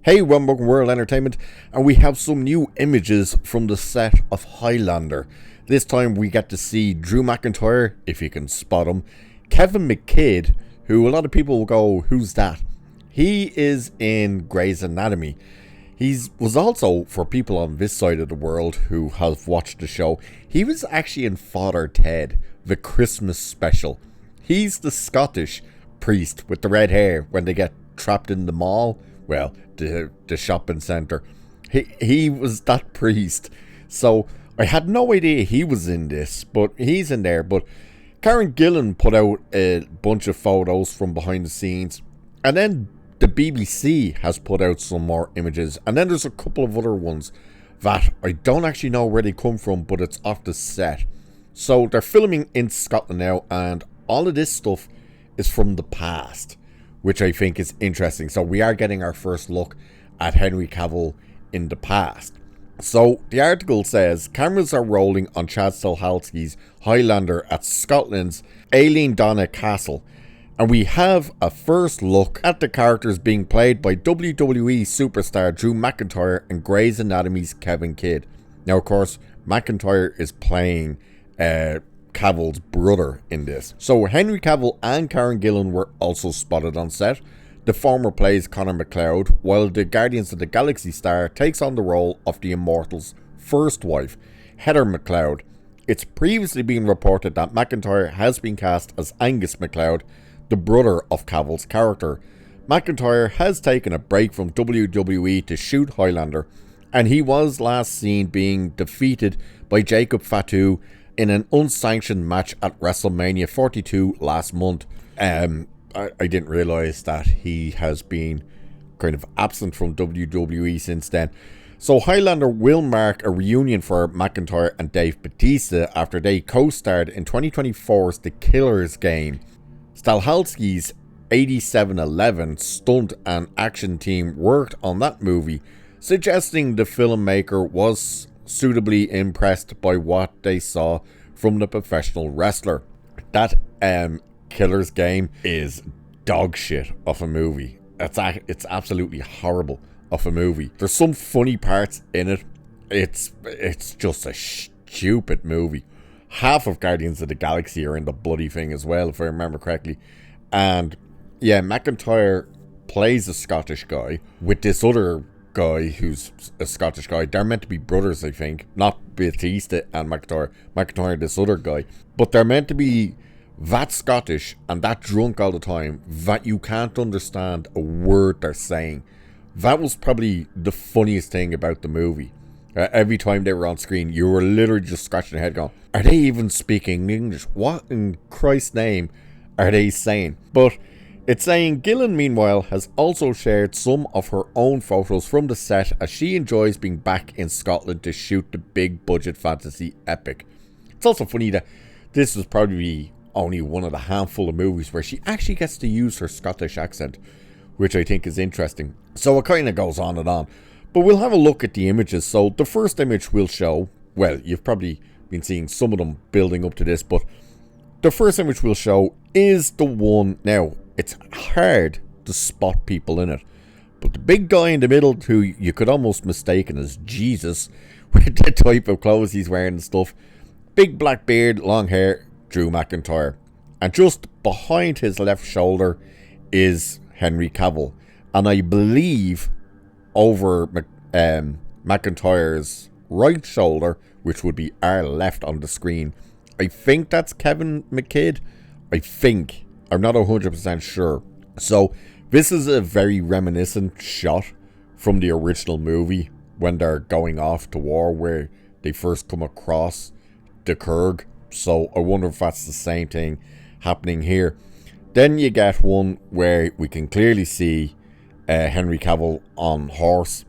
Hey, welcome World Entertainment, and we have some new images from the set of Highlander. This time we get to see Drew McIntyre, if you can spot him, Kevin McKidd, who a lot of people will go, who's that? He is in Grey's Anatomy. He was also, for people on this side of the world who have watched the show, he was actually in Father Ted, the Christmas special. He's the Scottish priest with the red hair when they get trapped in the mall. Well, the shopping centre. He was that priest. So I had no idea he was in this, but he's in there. But Karen Gillan put out a bunch of photos from behind the scenes. And then the BBC has put out some more images. And then there's a couple of other ones that I don't actually know where they come from, but it's off the set. So they're filming in Scotland now, and all of this stuff is from the past, which I think is interesting. So we are getting our first look at Henry Cavill in the past. So the article says, cameras are rolling on Chad Stahelski's Highlander at Scotland's Aileen Donna Castle. And we have a first look at the characters being played by WWE superstar Drew McIntyre and Grey's Anatomy's Kevin Kidd. Now, of course, McIntyre is playing Cavill's brother in this. So Henry Cavill and Karen Gillan were also spotted on set. The former plays Connor McLeod, while the Guardians of the Galaxy star takes on the role of the Immortals' first wife, Heather McLeod. It's previously been reported that McIntyre has been cast as Angus McLeod, the brother of Cavill's character. McIntyre has taken a break from WWE to shoot Highlander, and he was last seen being defeated by Jacob Fatu in an unsanctioned match at WrestleMania 42 last month. I didn't realise that he has been kind of absent from WWE since then. So Highlander will mark a reunion for McIntyre and Dave Bautista after they co-starred in 2024's The Killer's Game. Stahelski's 8711 stunt and action team worked on that movie, suggesting the filmmaker was suitably impressed by what they saw from the professional wrestler. That Killer's Game is dog shit of a movie. It's absolutely horrible of a movie. There's some funny parts in it. It's just a stupid movie. Half of Guardians of the Galaxy are in the bloody thing as well, if I remember correctly. And yeah, McIntyre plays a Scottish guy with this other guy who's a Scottish guy. They're meant to be brothers, I think. Not Bautista and McIntyre. McIntyre, this other guy. But they're meant to be that Scottish and that drunk all the time that you can't understand a word they're saying. That was probably the funniest thing about the movie. Every time they were on screen, you were literally just scratching your head going, are they even speaking English? What in Christ's name are they saying? But it's saying Gillan, meanwhile, has also shared some of her own photos from the set as she enjoys being back in Scotland to shoot the big budget fantasy epic. It's also funny that this is probably only one of the handful of movies where she actually gets to use her Scottish accent, which I think is interesting. So it kind of goes on and on. But we'll have a look at the images. So the first image we'll show, well, you've probably been seeing some of them building up to this, but the first image we'll show is the one. Now, it's hard to spot people in it, but the big guy in the middle, who you could almost mistaken as Jesus with the type of clothes he's wearing and stuff, big black beard, long hair, Drew McIntyre. And just behind his left shoulder is Henry Cavill. And I believe over McIntyre's right shoulder, which would be our left on the screen, I think that's Kevin McKidd. I think. I'm not 100% sure. So this is a very reminiscent shot from the original movie when they're going off to war, where they first come across the Kurg. So I wonder if that's the same thing happening here. Then you get one where we can clearly see Henry Cavill on horse.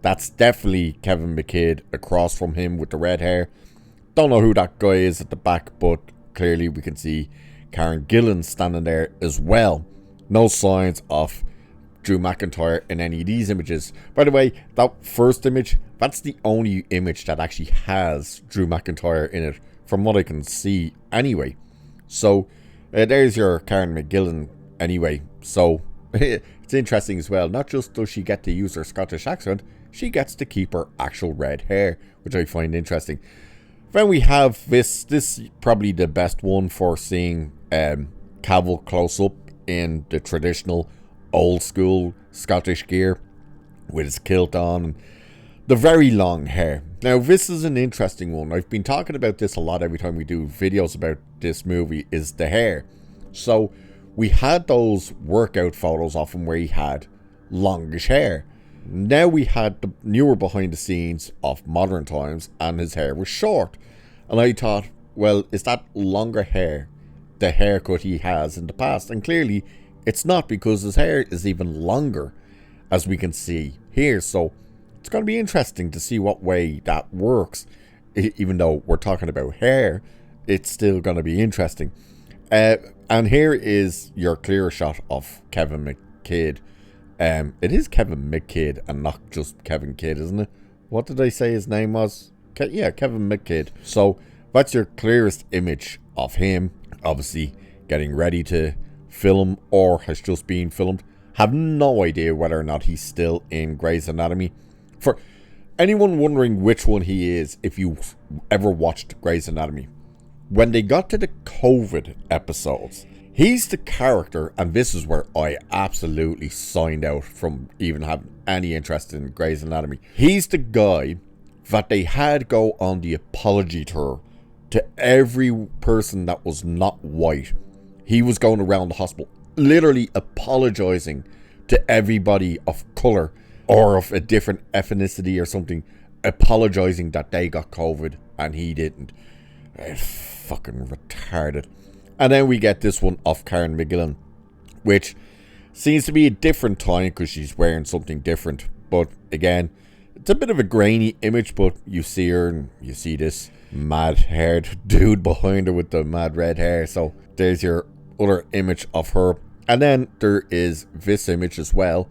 That's definitely Kevin McKidd across from him with the red hair. Don't know who that guy is at the back, but clearly we can see Karen Gillan standing there as well. No signs of Drew McIntyre in any of these images. By the way, that first image, that's the only image that actually has Drew McIntyre in it, from what I can see anyway. So there's your Karen McGillan anyway. So it's interesting as well. Not just does she get to use her Scottish accent, she gets to keep her actual red hair, which I find interesting. Then we have this is probably the best one for seeing Cavill close up in the traditional old school Scottish gear with his kilt on and the very long hair. Now this is an interesting one. I've been talking about this a lot every time we do videos about this movie, is the hair. So we had those workout photos of him where he had longish hair. Now we had the newer behind the scenes of modern times and his hair was short. And I thought, well, is that longer hair the haircut he has in the past? And clearly it's not, because his hair is even longer, as we can see here. So it's going to be interesting to see what way that works. Even though we're talking about hair, it's still going to be interesting. And here is your clearer shot of Kevin McKidd. It is Kevin McKidd and not just Kevin Kidd, isn't it? What did I say his name was? Yeah, Kevin McKidd. So that's your clearest image of him, obviously getting ready to film or has just been filmed. Have no idea whether or not he's still in Grey's Anatomy. For anyone wondering which one he is, if you ever watched Grey's Anatomy, when they got to the COVID episodes, he's the character, and this is where I absolutely signed out from even having any interest in Grey's Anatomy. He's the guy that they had go on the apology tour to every person that was not white. He was going around the hospital literally apologizing to everybody of color or of a different ethnicity or something, apologizing that they got COVID and he didn't. It's fucking retarded. And then we get this one of Karen McGillan, which seems to be a different time because she's wearing something different. But again, it's a bit of a grainy image, but you see her and you see this mad-haired dude behind her with the mad red hair. So there's your other image of her. And then there is this image as well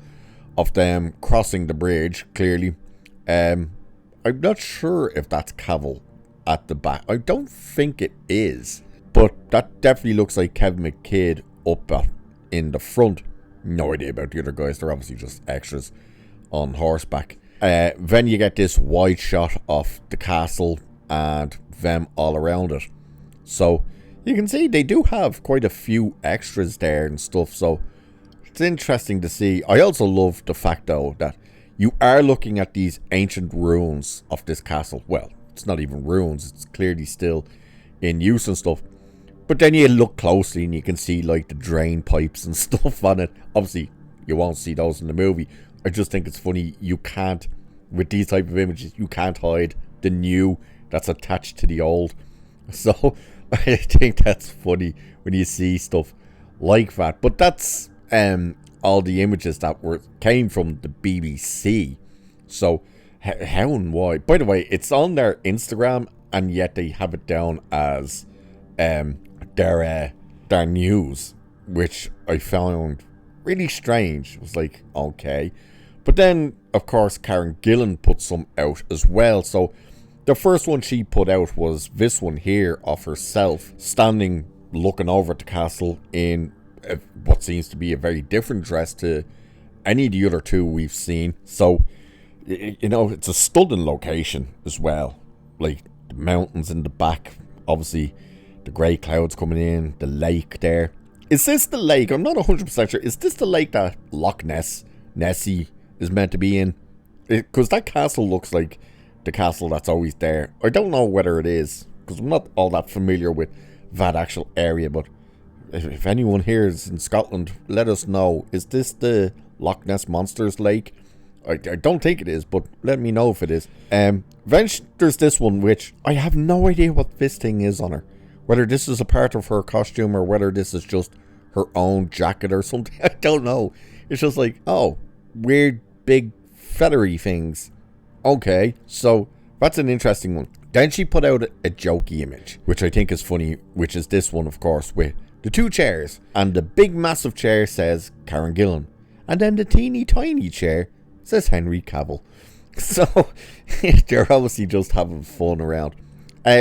of them crossing the bridge, clearly. I'm not sure if that's Cavill at the back. I don't think it is. But that definitely looks like Kevin McKidd up in the front. No idea about the other guys. They're obviously just extras on horseback. Then you get this wide shot of the castle and them all around it. So you can see they do have quite a few extras there and stuff. So it's interesting to see. I also love the fact though that you are looking at these ancient ruins of this castle. Well, it's not even ruins. It's clearly still in use and stuff. But then you look closely and you can see like the drain pipes and stuff on it. Obviously, you won't see those in the movie. I just think it's funny. You can't, with these type of images, you can't hide the new that's attached to the old. So I think that's funny when you see stuff like that. But that's all the images that came from the BBC. So how and why? By the way, it's on their Instagram, and yet they have it down as their news, which I found really strange. It was like, okay. But then, of course, Karen Gillan put some out as well. So the first one she put out was this one here of herself standing looking over at the castle in what seems to be a very different dress to any of the other two we've seen. So, you know, it's a stunning location as well. Like the mountains in the back, obviously the grey clouds coming in, the lake there. Is this the lake? I'm not 100% sure. Is this the lake that Loch Nessie is meant to be in? Because that castle looks like the castle that's always there. I don't know whether it is, because I'm not all that familiar with that actual area. But if anyone here is in Scotland, let us know. Is this the Loch Ness Monsters Lake? I don't think it is, but let me know if it is. Then there's this one, which I have no idea what this thing is on her. Whether this is a part of her costume or whether this is just her own jacket or something. I don't know. It's just like, oh, weird, big, feathery things. Okay, so that's an interesting one. Then she put out a jokey image, which I think is funny, which is this one, of course, with the two chairs. And the big, massive chair says Karen Gillan. And then the teeny, tiny chair says Henry Cavill. So they're obviously just having fun around.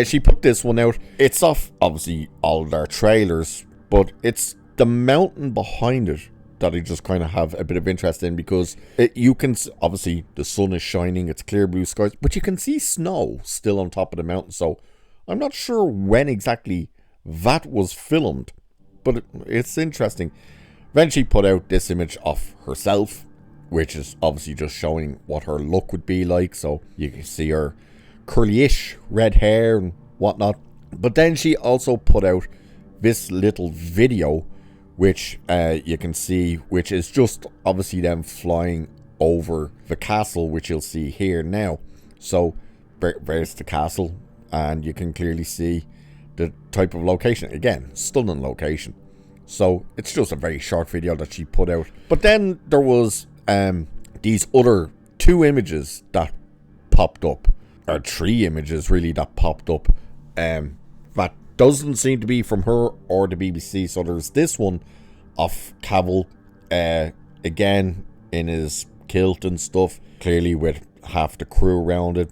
She put this one out. It's off, obviously, all their trailers, but it's the mountain behind it that I just kind of have a bit of interest in, because you can obviously the sun is shining, it's clear blue skies, but you can see snow still on top of the mountain. So I'm not sure when exactly that was filmed, but it's interesting. Then she put out this image of herself, which is obviously just showing what her look would be like. So you can see her curly-ish red hair and whatnot. But then she also put out this little video, which you can see, which is just obviously them flying over the castle, which you'll see here now. So there's the castle, and you can clearly see the type of location. Again, stunning location. So it's just a very short video that she put out. But then there was these other 2 images that popped up, or 3 images really that popped up, that doesn't seem to be from her or the BBC. So there's this one of Cavill, again in his kilt and stuff, clearly with half the crew around it.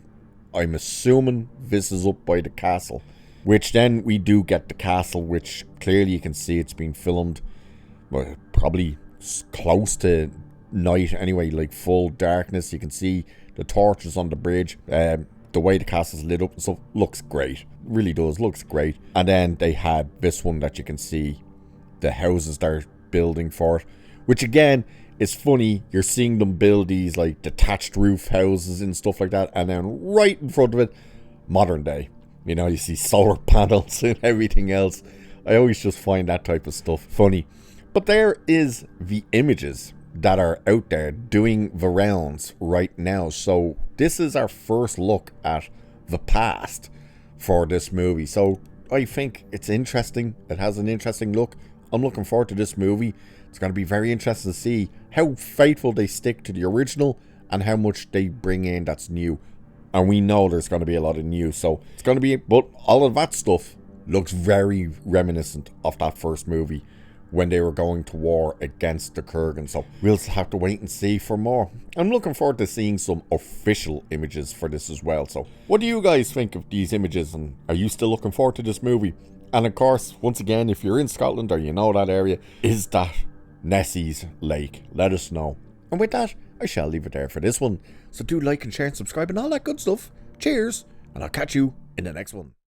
I'm assuming this is up by the castle, which then we do get the castle, which clearly you can see it's been filmed, well, probably close to night anyway, like full darkness. You can see the torches on the bridge, the way the castle's lit up and stuff looks great, really does, looks great. And then they had this one that you can see the houses they're building for it, which again is funny. You're seeing them build these like detached roof houses and stuff like that, and then right in front of it, modern day, you know, you see solar panels and everything else. I always just find that type of stuff funny. But there is the images that are out there doing the rounds right now. So this is our first look at the past for this movie. So I think it's interesting. It has an interesting look. I'm looking forward to this movie. It's going to be very interesting to see how faithful they stick to the original and how much they bring in that's new. And we know there's going to be a lot of new. So it's going to be, but all of that stuff looks very reminiscent of that first movie when they were going to war against the Kurgan. So we'll have to wait and see for more. I'm looking forward to seeing some official images for this as well. So what do you guys think of these images, and are you still looking forward to this movie? And of course, once again, if you're in Scotland or you know that area, is that Nessie's Lake? Let us know. And with that, I shall leave it there for this one. So do like and share and subscribe and all that good stuff. Cheers, and I'll catch you in the next one.